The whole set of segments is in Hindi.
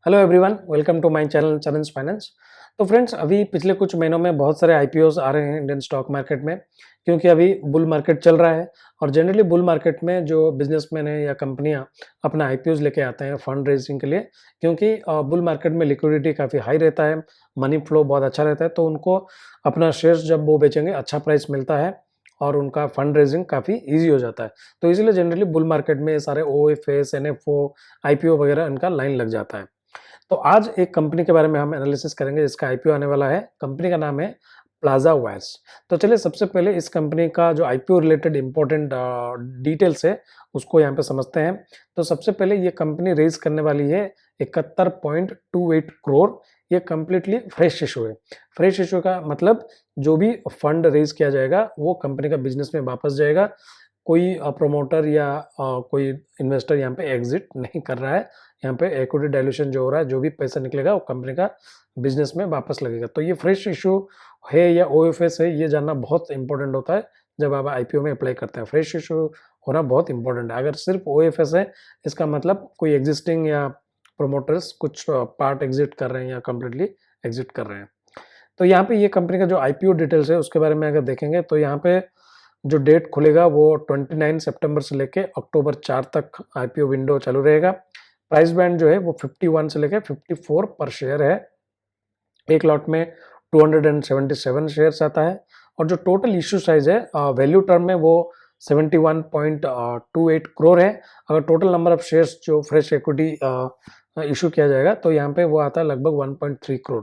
Hello everyone, welcome to my channel Charan's finance. तो फ्रेंड्स, अभी पिछले कुछ महीनों में बहुत सारे आईपीओस आ रहे हैं इंडियन स्टॉक मार्केट में, क्योंकि अभी बुल मार्केट चल रहा है। और जनरली बुल मार्केट में जो बिजनेसमैन है या कंपनियां अपना आईपीओस लेके आते हैं फंड रेजिंग के लिए, क्योंकि बुल मार्केट में लिक्विडिटी काफ़ी हाई रहता है, मनी फ्लो बहुत अच्छा रहता है, तो उनको अपना शेयर्स जब वो बेचेंगे अच्छा प्राइस मिलता है और उनका फंड रेजिंग काफ़ी ईजी हो जाता है। तो इसीलिए जनरली बुल मार्केट में सारे ओएफएस, एनएफओ, आईपीओ वगैरह इनका लाइन लग जाता है। तो आज एक कंपनी के बारे में हम एनालिसिस करेंगे जिसका आईपीओ आने वाला है। कंपनी का नाम है प्लाजा वायर्स। तो चलिए सबसे पहले इस कंपनी का जो आईपीओ रिलेटेड इंपॉर्टेंट डिटेल्स है उसको यहाँ पे समझते हैं। तो सबसे पहले ये कंपनी रेज करने वाली है 71.28 करोड़। ये कम्प्लीटली फ्रेश इशू है। फ्रेश इशू का मतलब जो भी फंड रेज किया जाएगा वो कंपनी का बिजनेस में वापस जाएगा। कोई प्रोमोटर या कोई इन्वेस्टर यहाँ पे एग्जिट नहीं कर रहा है। यहाँ पे इक्विटी डायल्यूशन जो हो रहा है, जो भी पैसा निकलेगा वो कंपनी का बिजनेस में वापस लगेगा। तो ये फ्रेश इशू है या ओएफएस है, ये जानना बहुत इंपॉर्टेंट होता है जब आप आईपीओ में अप्लाई करते हैं। फ्रेश इशू होना बहुत इंपॉर्टेंट है। अगर सिर्फ ओएफएस है, इसका मतलब कोई एग्जिस्टिंग या प्रोमोटर्स कुछ पार्ट एग्जिट कर रहे हैं या कम्प्लीटली एग्जिट कर रहे हैं। तो यहाँ पे ये कंपनी का जो आईपीओ डिटेल्स है उसके बारे में अगर देखेंगे तो यहाँ पे जो डेट खुलेगा वो 29 सितंबर से लेके अक्टूबर 4 तक आईपीओ विंडो चालू रहेगा। प्राइस बैंड जो है वो 51 से लेके 54 पर शेयर है। एक लॉट में 277 शेयर्स आता है और जो टोटल इश्यू साइज है वैल्यू टर्म में वो 71.28 करोड़ है। अगर टोटल नंबर ऑफ शेयर्स जो फ्रेश इक्विटी इशू किया जाएगा तो यहाँ पे वो आता है लगभग 1.3 करोड़।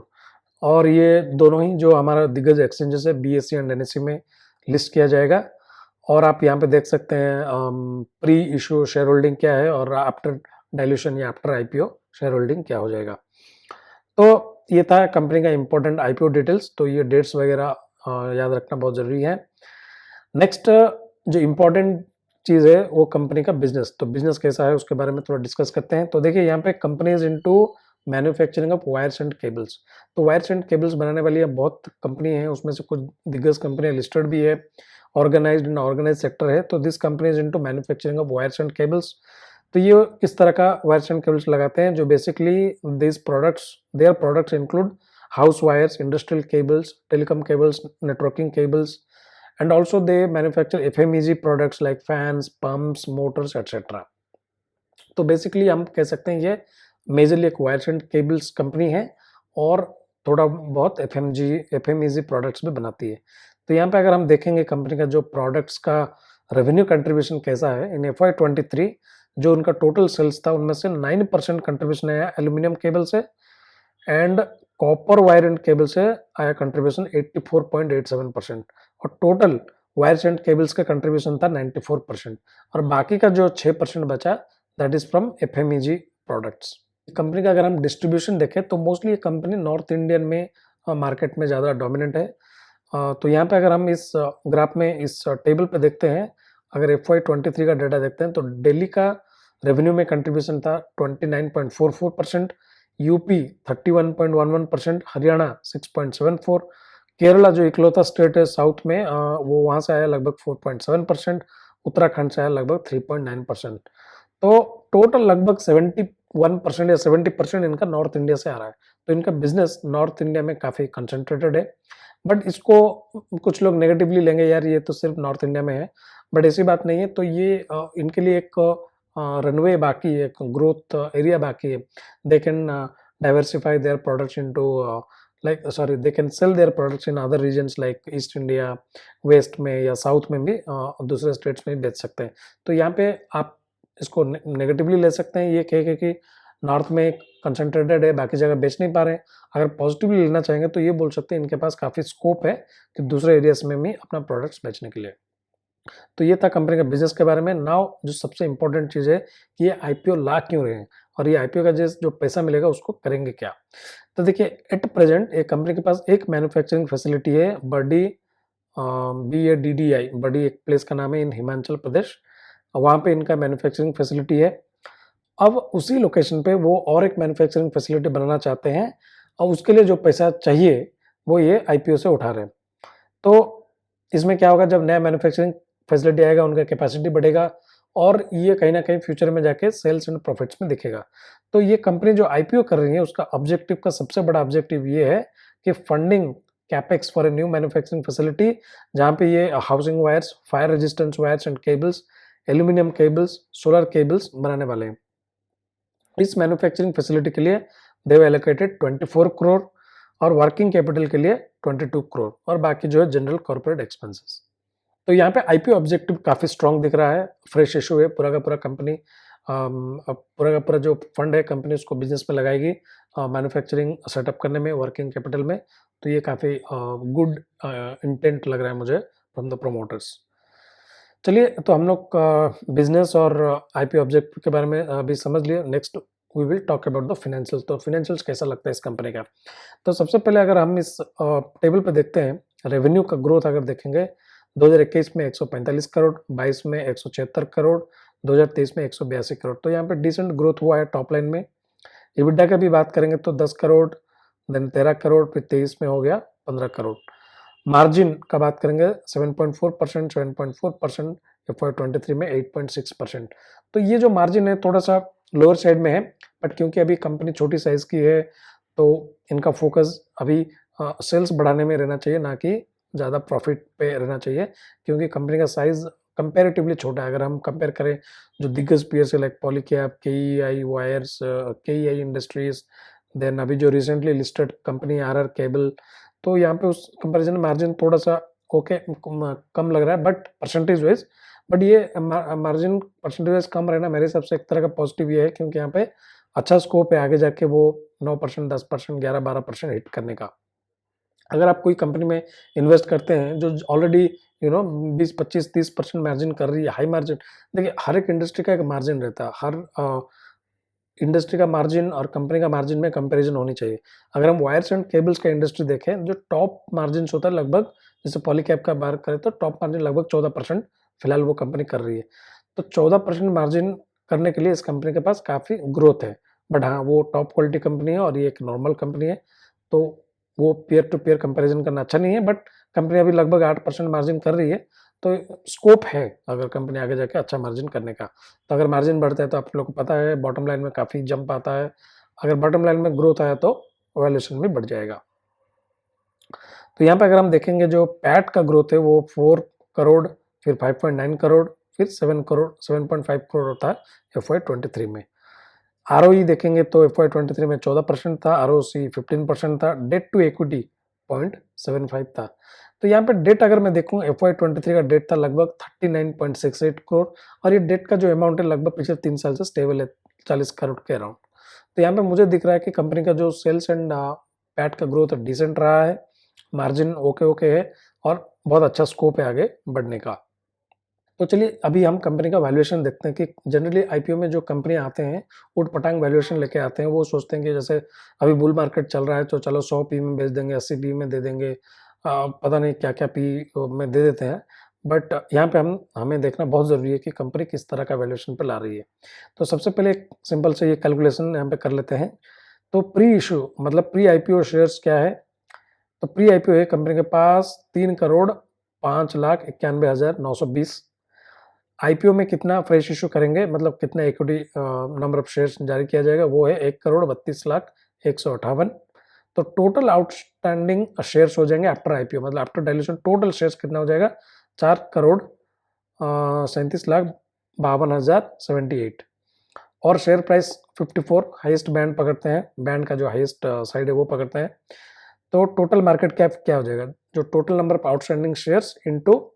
और ये दोनों ही जो हमारा दिग्गज एक्सचेंजेस है बीएसई एंड एनएसई में लिस्ट किया जाएगा। और आप यहाँ पे देख सकते हैं प्री इशू शेयर होल्डिंग क्या है और आफ्टर डाइल्यूशन या आफ्टर आईपीओ शेयर होल्डिंग क्या हो जाएगा। तो ये था कंपनी का इंपॉर्टेंट आईपीओ डिटेल्स। तो ये डेट्स वगैरह याद रखना बहुत ज़रूरी है। नेक्स्ट जो इम्पोर्टेंट चीज़ है वो कंपनी का बिजनेस। तो बिजनेस कैसा है उसके बारे में थोड़ा डिस्कस करते हैं। तो देखिए यहाँ पे companies into manufacturing of wires and cables. तो वायर्स एंड केबल्स बनाने वाली बहुत कंपनी है, उसमें से कुछ दिग्गज कंपनियां लिस्टेड भी है, ऑर्गेनाइज्ड एंड ऑर्गेनाइज सेक्टर है। तो this company is into manufacturing of wires and cables. तो ये किस तरह का वायर्स एंड केबल्स लगाते हैं, जो basically this products, their products include house wires, industrial cables, telecom cables, networking cables, and also they manufacture FMEG products like fans, pumps, motors, etc. तो बेसिकली हम कह सकते हैं ये मेजरली एक वायर्स एंड केबल्स कंपनी है और थोड़ा बहुत FMEG प्रोडक्ट्स भी बनाती है। तो यहाँ पे अगर हम देखेंगे कंपनी का जो प्रोडक्ट्स का रेवेन्यू कंट्रीब्यूशन कैसा है इन FY23, जो उनका टोटल सेल्स था उनमें से 9% कंट्रीब्यूशन आया एल्यूमिनियम केबल से and copper wire and cable से आया कंट्रीब्यूशन 84.87% और टोटल वायर्स एंड केबल्स का कंट्रीब्यूशन था 94% और बाकी का जो 6% बचा that is from FMEG products. Company का अगर हम डिस्ट्रीब्यूशन देखें तो मोस्टली ये कंपनी नॉर्थ इंडियन में मार्केट में ज़्यादा डोमिनेंट है। तो यहाँ पे अगर हम इस ग्राफ में इस टेबल पे देखते हैं, अगर FY23 का डाटा देखते हैं तो दिल्ली का रेवेन्यू में कंट्रीब्यूशन था 29.44%, यूपी 31.11%, हरियाणा 6.74%, केरला जो इकलौता स्टेट है साउथ में वो वहाँ से आया लगभग 4.7%, उत्तराखंड से आया लगभग 3.9%। तो टोटल लगभग 71% या 70% इनका नॉर्थ इंडिया से आ रहा है। तो इनका बिजनेस नॉर्थ इंडिया में काफ़ी कंसंट्रेटेड है। बट इसको कुछ लोग नेगेटिवली लेंगे, यार ये तो सिर्फ नॉर्थ इंडिया में है, बट ऐसी बात नहीं है। तो ये इनके लिए एक रनवे बाकी है, एक ग्रोथ एरिया बाकी है। They can diversify their products into they can sell their products in other regions like east India, west में या साउथ में भी दूसरे स्टेट्स में बेच सकते हैं। तो यहाँ पे आप इसको नेगेटिवली ले सकते हैं, ये कह कि नॉर्थ में कंसंट्रेटेड है, बाकी जगह बेच नहीं पा रहे हैं। अगर पॉजिटिवली लेना चाहेंगे तो ये बोल सकते हैं इनके पास काफ़ी स्कोप है कि दूसरे एरियाज में भी अपना प्रोडक्ट्स बेचने के लिए। तो ये था कंपनी का बिजनेस के बारे में। नाउ जो सबसे इंपॉर्टेंट चीज़ है कि ये आईपीओ ला क्यों रहे हैं और ये आईपीओ का जो पैसा मिलेगा उसको करेंगे क्या। तो देखिए एट प्रेजेंट एक कंपनी के पास एक मैन्युफैक्चरिंग फैसिलिटी है बर्डी, BADDI, बर्डी एक प्लेस का नाम है इन हिमाचल प्रदेश। वहाँ पे इनका मैन्युफैक्चरिंग फैसिलिटी है। अब उसी लोकेशन पे वो और एक मैन्युफैक्चरिंग फैसिलिटी बनाना चाहते हैं और उसके लिए जो पैसा चाहिए वो ये आईपीओ से उठा रहे हैं। तो इसमें क्या होगा, जब नया मैन्युफैक्चरिंग फैसिलिटी आएगा उनका कैपेसिटी बढ़ेगा और ये कहीं ना कहीं फ्यूचर में जाके सेल्स एंड प्रॉफिट्स में दिखेगा। तो ये कंपनी जो आईपीओ कर रही है उसका ऑब्जेक्टिव का सबसे बड़ा ऑब्जेक्टिव ये है कि funding capex for a new manufacturing facility, जहाँ पे ये housing wires, fire resistance wires and cables, aluminium cables, solar cables बनाने वाले हैं। इस मैन्युफैक्चरिंग फैसिलिटी के लिए देव एलोकेटेड 24 करोड़ और वर्किंग कैपिटल के लिए 22 करोड़ और बाकी जो है जनरल कॉर्पोरेट एक्सपेंसेस। तो यहाँ पे आईपीओ ऑब्जेक्टिव काफ़ी स्ट्रांग दिख रहा है, फ्रेश इशू है, पूरा का पूरा कंपनी पूरा का पूरा जो फंड है कंपनी उसको बिजनेस में लगाएगी, मैन्युफैक्चरिंग सेटअप करने में, वर्किंग कैपिटल में। तो ये काफ़ी गुड इंटेंट लग रहा है मुझे फ्रॉम द प्रोमोटर्स। चलिए, तो हम लोग बिजनेस और आईपीओ ऑब्जेक्टिव के बारे में अभी समझ लिए। Next we will talk about the financials. तो फाइनेंशियल्स कैसा लगता है इस कंपनी का। तो सबसे पहले अगर हम इस टेबल पे देखते हैं, रेवेन्यू का ग्रोथ अगर देखेंगे 2021 में 145 करोड़, 22 में 176 करोड़, 2023 में 182 करोड़। तो यहाँ पे डिसेंट ग्रोथ हुआ है टॉप लाइन में। EBITDA का भी बात करेंगे तो 10 करोड़, देन 13 करोड़, फिर 23 में हो गया 15 करोड़। मार्जिन का बात करेंगे 7.4%, 7.4%, FY23 में 8.6%। तो ये जो मार्जिन है थोड़ा सा लोअर साइड में है, बट क्योंकि अभी कंपनी छोटी साइज की है तो इनका फोकस अभी सेल्स बढ़ाने में रहना चाहिए, ना कि ज़्यादा प्रॉफिट पे रहना चाहिए, क्योंकि कंपनी का साइज कंपेरेटिवली छोटा है। अगर हम कंपेयर करें जो दिग्गज पीएस है like Polycab, KEI wires, KEI industries, then अभी जो recently listed company RR cable, तो यहाँ पे उस कंपैरिजन में मार्जिन थोड़ा सा ओके कम लग रहा है, बट परसेंटेज वाइज, बट ये मार्जिन परसेंटेज वाइज कम रहना मेरे हिसाब से एक तरह का पॉजिटिव ये है, क्योंकि यहाँ पे अच्छा स्कोप है आगे जाके वो 9%, 10%, 11-12% हिट करने का। अगर आप कोई कंपनी में इन्वेस्ट करते हैं जो ऑलरेडी 20, 25, 30% मार्जिन कर रही है, हाई मार्जिन, देखिए हर एक इंडस्ट्री का एक मार्जिन रहता है, हर इंडस्ट्री का मार्जिन और कंपनी का मार्जिन में कंपैरिजन होनी चाहिए। अगर हम वायर्स एंड केबल्स का इंडस्ट्री देखें, जो टॉप मार्जिन होता है लगभग, जैसे पॉलीकैब का बात करें तो टॉप मार्जिन लगभग 14% फिलहाल वो कंपनी कर रही है। तो 14% मार्जिन करने के लिए इस कंपनी के पास काफ़ी ग्रोथ है। बट हाँ, वो टॉप क्वालिटी कंपनी है और ये एक नॉर्मल कंपनी है, तो वो पीयर टू पीयर कंपैरिजन करना अच्छा नहीं है। बट कंपनी अभी लगभग 8% मार्जिन कर रही है, तो स्कोप है अगर कंपनी आगे जाके अच्छा मार्जिन करने का। तो अगर मार्जिन बढ़ता है तो आप लोग को पता है बॉटम लाइन में काफ़ी जंप आता है, अगर बॉटम लाइन में ग्रोथ आया तो वैल्यूएशन भी बढ़ जाएगा। तो यहाँ पे अगर हम देखेंगे जो पैट का ग्रोथ है वो 4 करोड़, फिर 5.9 करोड़, फिर 7 करोड़, 7.5 करोड़ होता है FY23 में। ROE देखेंगे तो FY23 में 14% था, ROC 15% था, डेट टू इक्विटी 0.75 था। तो यहाँ पे डेट अगर मैं देखूँ, FY23 का डेट था लगभग 39.68 करोड़ और ये डेट का जो अमाउंट है लगभग पिछले 3 साल से स्टेबल है 40 करोड़ के अराउंड। तो यहाँ पे मुझे दिख रहा है कि कंपनी का जो सेल्स एंड पैट का ग्रोथ डिसेंट रहा है, मार्जिन ओके है और बहुत अच्छा स्कोप है आगे बढ़ने का। तो चलिए अभी हम कंपनी का वैल्यूएशन देखते हैं कि जनरली आईपीओ में जो कंपनी आते हैं उट पटांग वैल्यूएशन लेके आते हैं। वो सोचते हैं कि जैसे अभी बुल मार्केट चल रहा है तो चलो 100 पी में बेच देंगे, 80 पी में दे देंगे, पता नहीं क्या क्या पी में दे देते हैं। बट यहाँ पे हमें देखना बहुत ज़रूरी है कि कंपनी किस तरह का वैल्यूएशन पे ला रही है। तो सबसे पहले एक सिंपल से ये कैलकुलेशन यहाँ पे कर लेते हैं। तो प्री इशू मतलब प्री आईपीओ शेयर्स क्या है, तो प्री आईपीओ है कंपनी के पास 3,05,91,920। आईपीओ में कितना फ्रेश इशू करेंगे, मतलब कितना इक्विटी नंबर ऑफ शेयर्स जारी किया जाएगा, वो है 1,32,01,158। तो टोटल आउटस्टैंडिंग शेयर्स हो जाएंगे आफ्टर आईपीओ, मतलब आफ्टर डाइल्यूशन टोटल शेयर्स कितना हो जाएगा, 4,37,52,078 और शेयर प्राइस 54 हाईएस्ट बैंड पकड़ते हैं, बैंड का जो हाईएस्ट साइड है वो पकड़ते हैं। तो टोटल मार्केट कैप क्या हो जाएगा, जो total number of outstanding shares into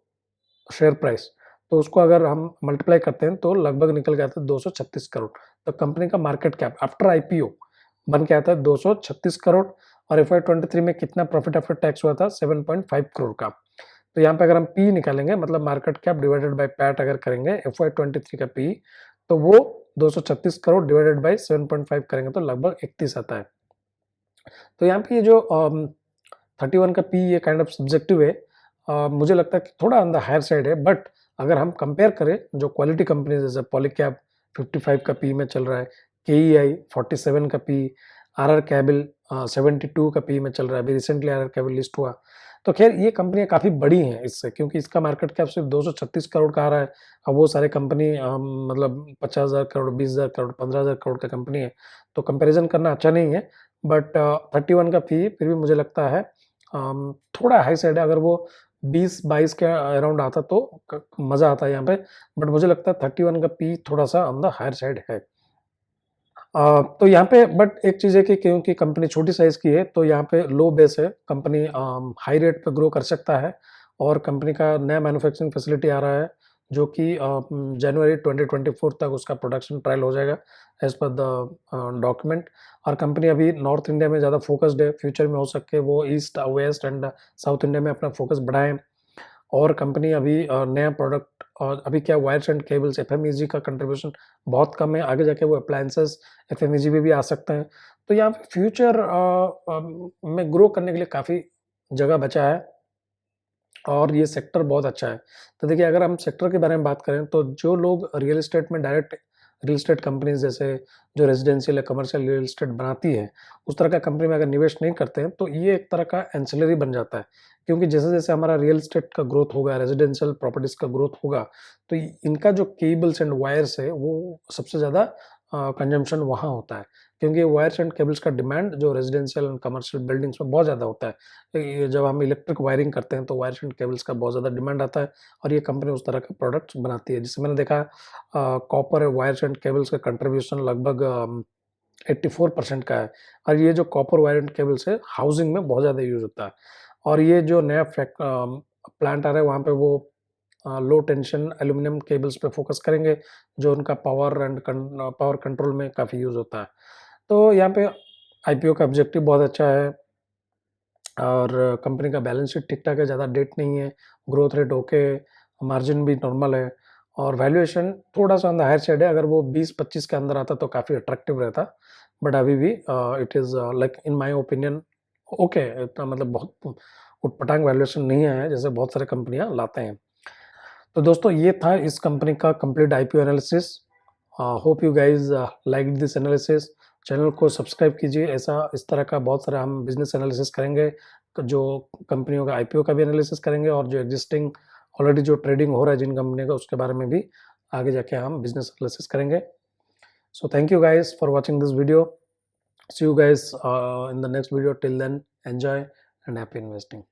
share price, तो उसको अगर हम मल्टीप्लाई करते हैं तो लगभग निकल के आता है 236 करोड़। तो कंपनी का मार्केट कैप आफ्टर आईपीओ बन के आता है 236 करोड़ और FY23 में कितना प्रॉफिट आफ्टर टैक्स हुआ था, 7.5 करोड़ का। तो यहाँ पे अगर हम पी निकालेंगे, मतलब market cap divided by PAT अगर करेंगे FY23 का पी, तो वो 236 करोड़ डिवाइडेड बाय 7.5 करेंगे तो लगभग 31 आता है। तो यहाँ पे ये जो 31 का पी ये काइंड ऑफ सब्जेक्टिव है, मुझे लगता है कि थोड़ा ऑन द हायर साइड है। बट अगर हम कंपेयर करें जो क्वालिटी कंपनी जैसे पॉलीकैब 55 का पी में चल रहा है, केईआई 47 का पी, आरआर केबल 72 का पी में चल रहा है, अभी रिसेंटली आरआर केबल लिस्ट हुआ, तो खैर ये कंपनियाँ काफ़ी बड़ी हैं इससे, क्योंकि इसका मार्केट कैप सिर्फ 236 करोड़ का आ रहा है। अब वो सारे कंपनी मतलब 50,000 करोड़, 20,000 करोड़, 15,000 करोड़ का कंपनी है, तो कंपैरिजन करना अच्छा नहीं है। बट 31 का पी फिर भी मुझे लगता है थोड़ा हाई साइड है। अगर वो 20-22 के अराउंड आता तो मज़ा आता है यहाँ पे, बट मुझे लगता है 31 का पी थोड़ा सा ऑन द हायर साइड है। तो यहाँ पे बट एक चीज़ है कि क्योंकि कंपनी छोटी साइज़ की है, तो यहाँ पे लो बेस है, कंपनी हाई रेट पे ग्रो कर सकता है, और कंपनी का नया मैन्युफैक्चरिंग फैसिलिटी आ रहा है, जो कि जनवरी 2024 तक उसका प्रोडक्शन ट्रायल हो जाएगा एज़ पर द डॉक्यूमेंट। और कंपनी अभी नॉर्थ इंडिया में ज़्यादा फोकस्ड है, फ्यूचर में हो सके वो east, west and south India में अपना फोकस बढ़ाएँ। और कंपनी अभी नया प्रोडक्ट, और अभी क्या वायर्स एंड केबल्स एफएमईजी का कंट्रीब्यूशन बहुत कम है, आगे जाके वो अप्लायंसेस एफएमईजी में भी आ सकते हैं। तो यहाँ पे फ्यूचर में ग्रो करने के लिए काफ़ी जगह बचा है, और ये सेक्टर बहुत अच्छा है। तो देखिए, अगर हम सेक्टर के बारे में बात करें, तो जो लोग रियल एस्टेट में डायरेक्ट रियल एस्टेट कंपनीज़ जैसे जो रेजिडेंशियल या कमर्शियल रियल एस्टेट बनाती है, उस तरह का कंपनी में अगर निवेश नहीं करते हैं, तो ये एक तरह का एंसिलरी बन जाता है। क्योंकि जैसे-जैसे हमारा रियल एस्टेट का ग्रोथ होगा, रेजिडेंशियल प्रॉपर्टीज़ का ग्रोथ होगा, तो इनका जो केबल्स एंड वायर्स है, वो सबसे ज़्यादा कंजम्पशन वहाँ होता है। क्योंकि वायर्स एंड केबल्स का डिमांड जो रेजिडेंशियल एंड कमर्शियल बिल्डिंग्स में बहुत ज़्यादा होता है। ये जब हम इलेक्ट्रिक वायरिंग करते हैं, तो वायर्स एंड केबल्स का बहुत ज़्यादा डिमांड आता है, और ये कंपनी उस तरह के प्रोडक्ट्स बनाती है। जिससे मैंने देखा कॉपर वायर्स एंड केबल्स का कंट्रीब्यूशन लगभग 84% का है, और ये जो कॉपर वायर एंड केबल्स है, हाउसिंग में बहुत ज़्यादा यूज़ होता है। और ये जो नया प्लांट आ रहा है, वहाँ पे वो लो टेंशन एल्यूमीनियम केबल्स पे फोकस करेंगे, जो उनका पावर कंट्रोल में काफ़ी यूज़ होता है। तो यहाँ पे आईपीओ का ऑब्जेक्टिव बहुत अच्छा है, और कंपनी का बैलेंस शीट ठीक-ठाक है, ज़्यादा डेट नहीं है, ग्रोथ रेट ओके, मार्जिन भी नॉर्मल है, और वैल्यूएशन थोड़ा-सा ऑन द हायर साइड है। अगर वो 20-25 के अंदर आता तो काफ़ी अट्रैक्टिव रहता, बट अभी भी it is like in my opinion okay, इतना मतलब बहुत उटपटांग वैल्यूएशन नहीं आया है, जैसे बहुत सारी कंपनियाँ लाते हैं। तो दोस्तों, ये था इस कंपनी का complete IPO analysis. Hope you guys like this analysis. Channel को सब्सक्राइब कीजिए, ऐसा इस तरह का बहुत सारा हम बिजनेस एनालिसिस करेंगे, जो कंपनियों का आईपीओ का भी एनालिसिस करेंगे, और जो एग्जिस्टिंग ऑलरेडी जो ट्रेडिंग हो रहा है जिन कंपनी का, उसके बारे में भी आगे जाके हम बिजनेस एनालिसिस करेंगे। So thank you guys for watching this video. See you guys in the next video. Till then, enjoy and happy investing.